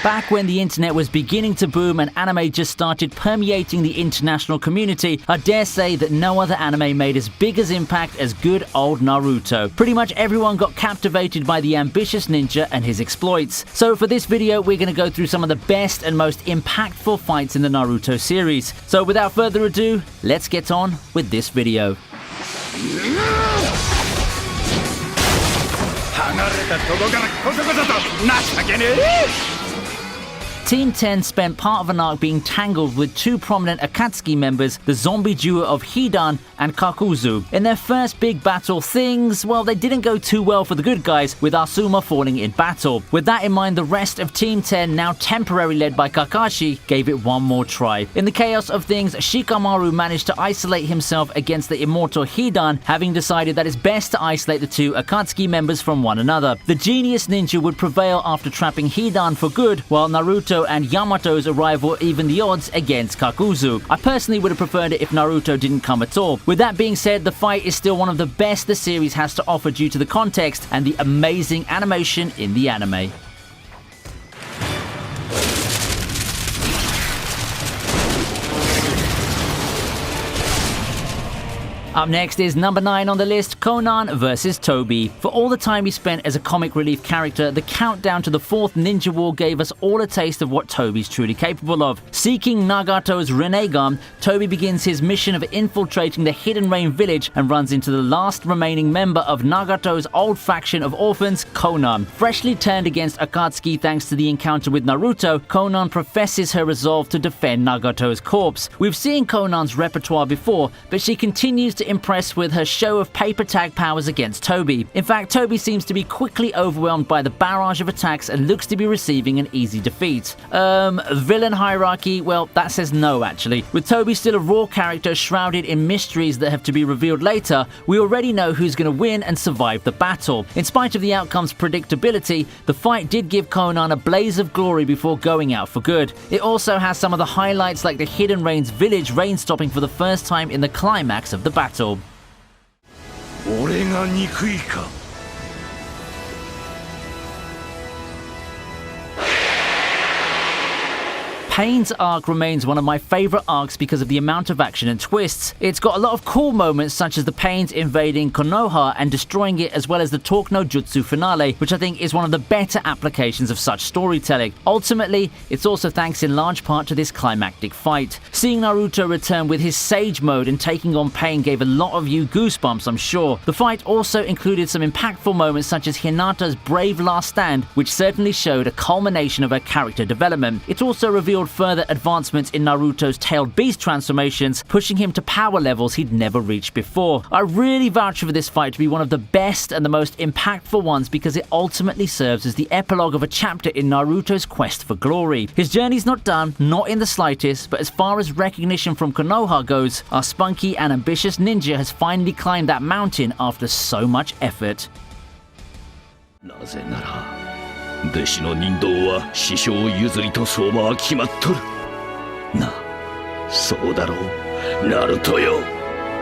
Back when the internet was beginning to boom and anime just started permeating the international community, I dare say that no other anime made as big an impact as good old Naruto. Pretty much everyone got captivated by the ambitious ninja and his exploits. So for this video, we're going to go through some of the best and most impactful fights in the Naruto series. So without further ado, let's get on with this video. Team 10 spent part of an arc being tangled with two prominent Akatsuki members, the zombie duo of Hidan and Kakuzu. In their first big battle, things, well, they didn't go too well for the good guys, with Asuma falling in battle. With that in mind, the rest of Team 10, now temporarily led by Kakashi, gave it one more try. In the chaos of things, Shikamaru managed to isolate himself against the immortal Hidan, having decided that it's best to isolate the two Akatsuki members from one another. The genius ninja would prevail after trapping Hidan for good, while Naruto and Yamato's arrival even the odds against Kakuzu. I personally would have preferred it if Naruto didn't come at all. With that being said, the fight is still one of the best the series has to offer due to the context and the amazing animation in the anime. Up next is number 9 on the list, Konan vs. Tobi. For all the time he spent as a comic relief character, the countdown to the 4th Ninja War gave us all a taste of what Tobi's truly capable of. Seeking Nagato's Rinnegan, Tobi begins his mission of infiltrating the Hidden Rain village and runs into the last remaining member of Nagato's old faction of orphans, Konan. Freshly turned against Akatsuki thanks to the encounter with Naruto, Konan professes her resolve to defend Nagato's corpse. We've seen Konan's repertoire before, but she continues to impress with her show of paper tag powers against Tobi. In fact, Tobi seems to be quickly overwhelmed by the barrage of attacks and looks to be receiving an easy defeat. Villain hierarchy? Well, that says no actually. With Tobi still a raw character shrouded in mysteries that have to be revealed later, we already know who's going to win and survive the battle. In spite of the outcome's predictability, the fight did give Konan a blaze of glory before going out for good. It also has some of the highlights like the Hidden Rain's village rain stopping for the first time in the climax of the battle. Pain's arc remains one of my favourite arcs because of the amount of action and twists. It's got a lot of cool moments such as the Pains invading Konoha and destroying it, as well as the Talk no Jutsu finale, which I think is one of the better applications of such storytelling. Ultimately, it's also thanks in large part to this climactic fight. Seeing Naruto return with his Sage mode and taking on Pain gave a lot of you goosebumps, I'm sure. The fight also included some impactful moments such as Hinata's brave last stand, which certainly showed a culmination of her character development. It also revealed further advancements in Naruto's tailed beast transformations, pushing him to power levels he'd never reached before. I really vouch for this fight to be one of the best and the most impactful ones because it ultimately serves as the epilogue of a chapter in Naruto's quest for glory. His journey's not done, not in the slightest, but as far as recognition from Konoha goes, our spunky and ambitious ninja has finally climbed that mountain after so much effort. 弟子の人道は師匠譲りと相場は決まっとる。な、そうだろう、ナルトよ。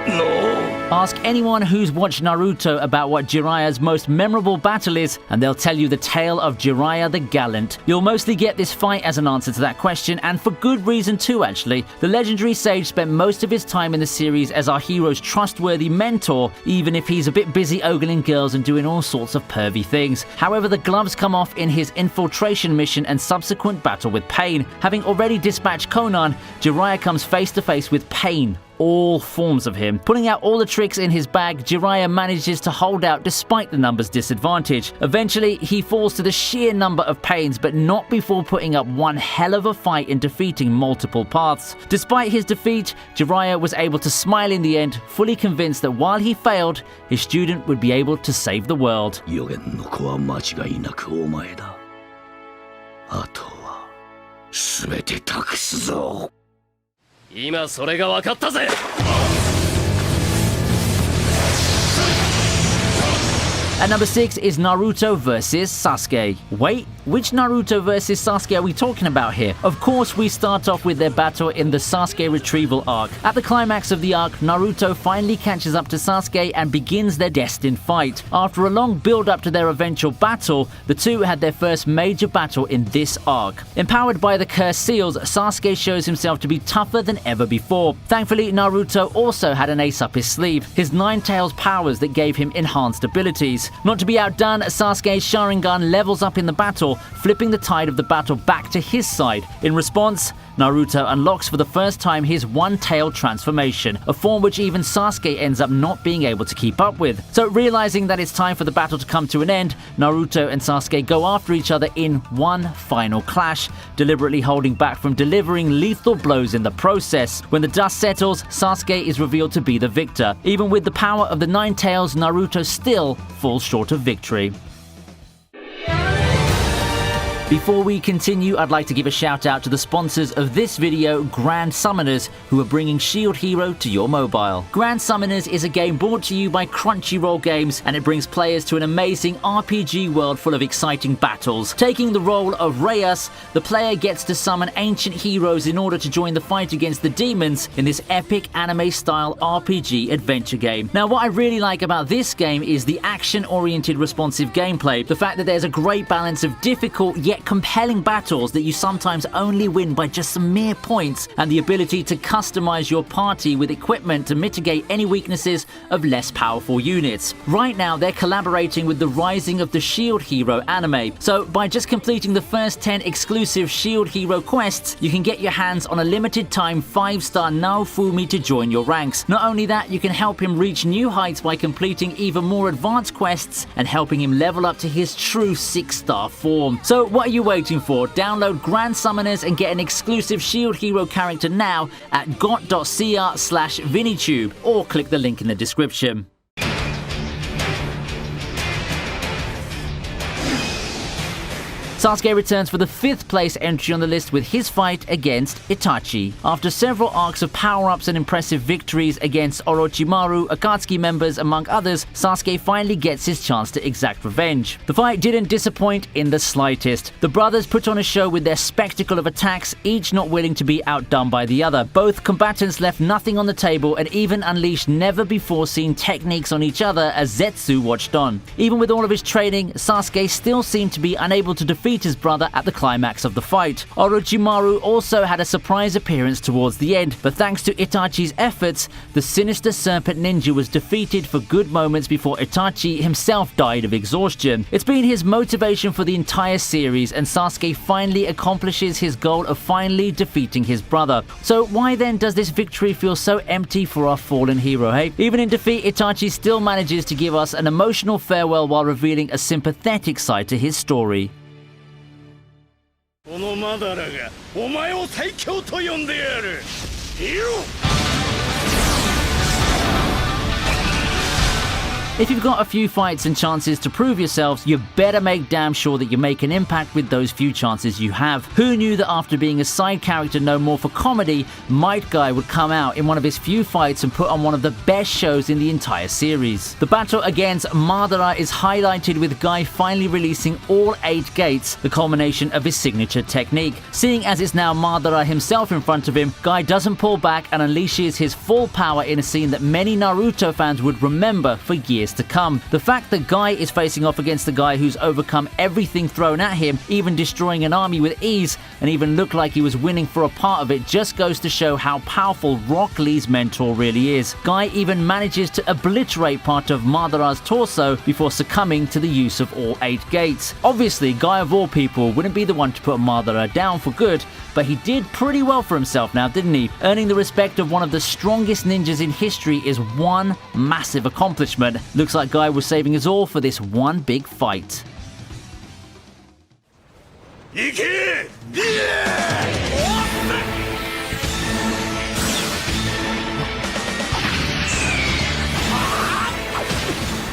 No. Ask anyone who's watched Naruto about what Jiraiya's most memorable battle is, and they'll tell you the tale of Jiraiya the Gallant. You'll mostly get this fight as an answer to that question, and for good reason too actually. The legendary sage spent most of his time in the series as our hero's trustworthy mentor, even if he's a bit busy ogling girls and doing all sorts of pervy things. However, the gloves come off in his infiltration mission and subsequent battle with Pain. Having already dispatched Konan, Jiraiya comes face to face with Pain. All forms of him. Pulling out all the tricks in his bag, Jiraiya manages to hold out despite the numbers disadvantage. Eventually, he falls to the sheer number of Pains, but not before putting up one hell of a fight in defeating multiple paths. Despite his defeat, Jiraiya was able to smile in the end, fully convinced that while he failed, his student would be able to save the world. 予言の子は間違いなくお前だ。あとは全て託すぞ。今それが分かったぜ。At number 6 is Naruto vs Sasuke. Wait, which Naruto versus Sasuke are we talking about here? Of course, we start off with their battle in the Sasuke retrieval arc. At the climax of the arc, Naruto finally catches up to Sasuke and begins their destined fight. After a long build-up to their eventual battle, the two had their first major battle in this arc. Empowered by the cursed seals, Sasuke shows himself to be tougher than ever before. Thankfully, Naruto also had an ace up his sleeve, his Nine Tails powers that gave him enhanced abilities. Not to be outdone, Sasuke's Sharingan levels up in the battle, flipping the tide of the battle back to his side. In response, Naruto unlocks for the first time his one-tail transformation, a form which even Sasuke ends up not being able to keep up with. So realizing that it's time for the battle to come to an end, Naruto and Sasuke go after each other in one final clash, deliberately holding back from delivering lethal blows in the process. When the dust settles, Sasuke is revealed to be the victor. Even with the power of the Nine Tails, Naruto still falls short of victory. Before we continue, I'd like to give a shout out to the sponsors of this video, Grand Summoners, who are bringing Shield Hero to your mobile. Grand Summoners is a game brought to you by Crunchyroll Games, and it brings players to an amazing RPG world full of exciting battles. Taking the role of Reyes, the player gets to summon ancient heroes in order to join the fight against the demons in this epic anime-style RPG adventure game. Now, what I really like about this game is the action-oriented responsive gameplay, the fact that there's a great balance of difficult yet compelling battles that you sometimes only win by just some mere points, and the ability to customize your party with equipment to mitigate any weaknesses of less powerful units. Right now, they're collaborating with the Rising of the Shield Hero anime, so by just completing the first 10 exclusive Shield Hero quests, you can get your hands on a limited time 5-star Naofumi to join your ranks. Not only that, you can help him reach new heights by completing even more advanced quests and helping him level up to his true 6-star form. So what are you waiting for? Download Grand Summoners and get an exclusive Shield Hero character now at got.cr/ViniiTube, or click the link in the description. Sasuke returns for the 5th place entry on the list with his fight against Itachi. After several arcs of power-ups and impressive victories against Orochimaru, Akatsuki members, among others, Sasuke finally gets his chance to exact revenge. The fight didn't disappoint in the slightest. The brothers put on a show with their spectacle of attacks, each not willing to be outdone by the other. Both combatants left nothing on the table and even unleashed never-before-seen techniques on each other as Zetsu watched on. Even with all of his training, Sasuke still seemed to be unable to defeat his brother at the climax of the fight. Orochimaru also had a surprise appearance towards the end, but thanks to Itachi's efforts, the sinister serpent ninja was defeated for good moments before Itachi himself died of exhaustion. It's been his motivation for the entire series, and Sasuke finally accomplishes his goal of finally defeating his brother. So why then does this victory feel so empty for our fallen hero, hey? Even in defeat, Itachi still manages to give us an emotional farewell while revealing a sympathetic side to his story. このマダラがお前を最強と呼んでやる。いよ。 If you've got a few fights and chances to prove yourselves, you better make damn sure that you make an impact with those few chances you have. Who knew that after being a side character known more for comedy, Might Guy would come out in one of his few fights and put on one of the best shows in the entire series. The battle against Madara is highlighted with Guy finally releasing all 8 gates, the culmination of his signature technique. Seeing as it's now Madara himself in front of him, Guy doesn't pull back and unleashes his full power in a scene that many Naruto fans would remember for years to come. The fact that Guy is facing off against the guy who's overcome everything thrown at him, even destroying an army with ease, and even looked like he was winning for a part of it, just goes to show how powerful Rock Lee's mentor really is. Guy even manages to obliterate part of Madara's torso before succumbing to the use of all 8 gates. Obviously, Guy of all people wouldn't be the one to put Madara down for good, but he did pretty well for himself now, didn't he? Earning the respect of one of the strongest ninjas in history is one massive accomplishment. Looks like Guy was saving us all for this one big fight.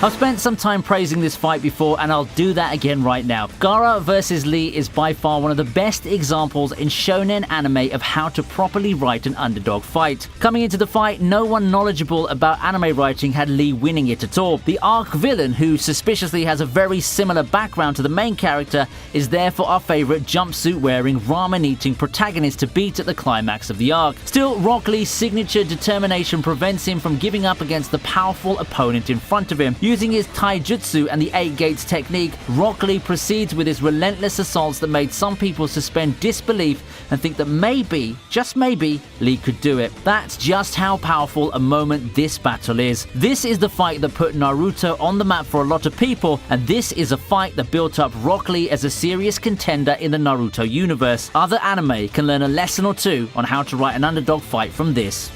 I've spent some time praising this fight before, and I'll do that again right now. Gaara vs. Lee is by far one of the best examples in shonen anime of how to properly write an underdog fight. Coming into the fight, no one knowledgeable about anime writing had Lee winning it at all. The arc villain, who suspiciously has a very similar background to the main character, is therefore our favourite jumpsuit-wearing, ramen-eating protagonist to beat at the climax of the arc. Still, Rock Lee's signature determination prevents him from giving up against the powerful opponent in front of him. Using his taijutsu and the 8 gates technique, Rock Lee proceeds with his relentless assaults that made some people suspend disbelief and think that maybe, just maybe, Lee could do it. That's just how powerful a moment this battle is. This is the fight that put Naruto on the map for a lot of people, and this is a fight that built up Rock Lee as a serious contender in the Naruto universe. Other anime can learn a lesson or two on how to write an underdog fight from this.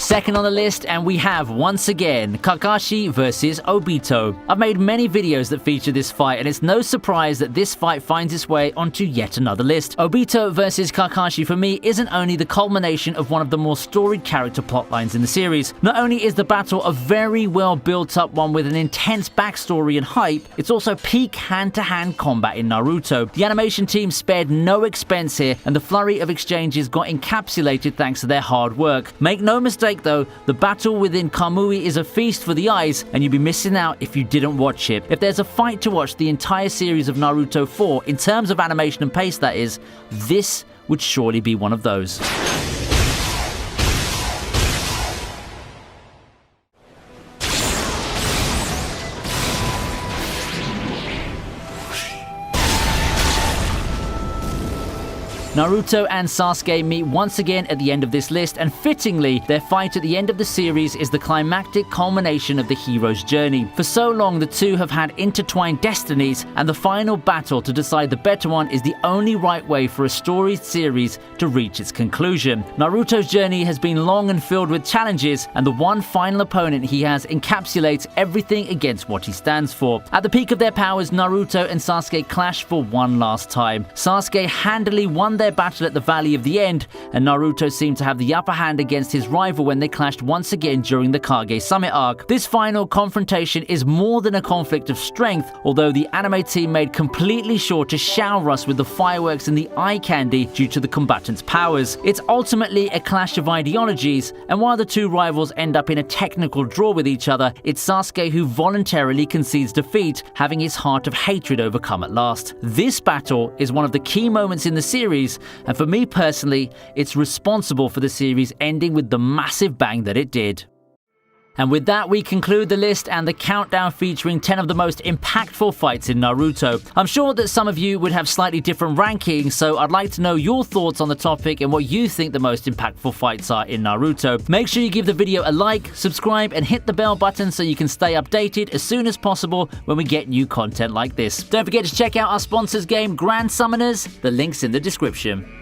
Second on the list, and we have, once again, Kakashi vs. Obito. I've made many videos that feature this fight, and it's no surprise that this fight finds its way onto yet another list. Obito vs. Kakashi for me isn't only the culmination of one of the more storied character plotlines in the series. Not only is the battle a very well built up one with an intense backstory and hype, it's also peak hand-to-hand combat in Naruto. The animation team spared no expense here, and the flurry of exchanges got encapsulated thanks to their hard work. Make no mistake though, the battle within Kamui is a feast for the eyes, and you'd be missing out if you didn't watch it. If there's a fight to watch the entire series of Naruto 4, in terms of animation and pace that is, this would surely be one of those. Naruto and Sasuke meet once again at the end of this list, and fittingly, their fight at the end of the series is the climactic culmination of the hero's journey. For so long, the two have had intertwined destinies, and the final battle to decide the better one is the only right way for a storied series to reach its conclusion. Naruto's journey has been long and filled with challenges, and the one final opponent he has encapsulates everything against what he stands for. At the peak of their powers, Naruto and Sasuke clash for one last time. Sasuke handily won their battle at the Valley of the End, and Naruto seemed to have the upper hand against his rival when they clashed once again during the Kage Summit arc. This final confrontation is more than a conflict of strength, although the anime team made completely sure to shower us with the fireworks and the eye candy due to the combatants' powers. It's ultimately a clash of ideologies, and while the two rivals end up in a technical draw with each other, it's Sasuke who voluntarily concedes defeat, having his heart of hatred overcome at last. This battle is one of the key moments in the series, and for me personally, it's responsible for the series ending with the massive bang that it did. And with that, we conclude the list and the countdown featuring 10 of the most impactful fights in Naruto. I'm sure that some of you would have slightly different rankings, so I'd like to know your thoughts on the topic and what you think the most impactful fights are in Naruto. Make sure you give the video a like, subscribe, and hit the bell button so you can stay updated as soon as possible when we get new content like this. Don't forget to check out our sponsors game, Grand Summoners. The link's in the description.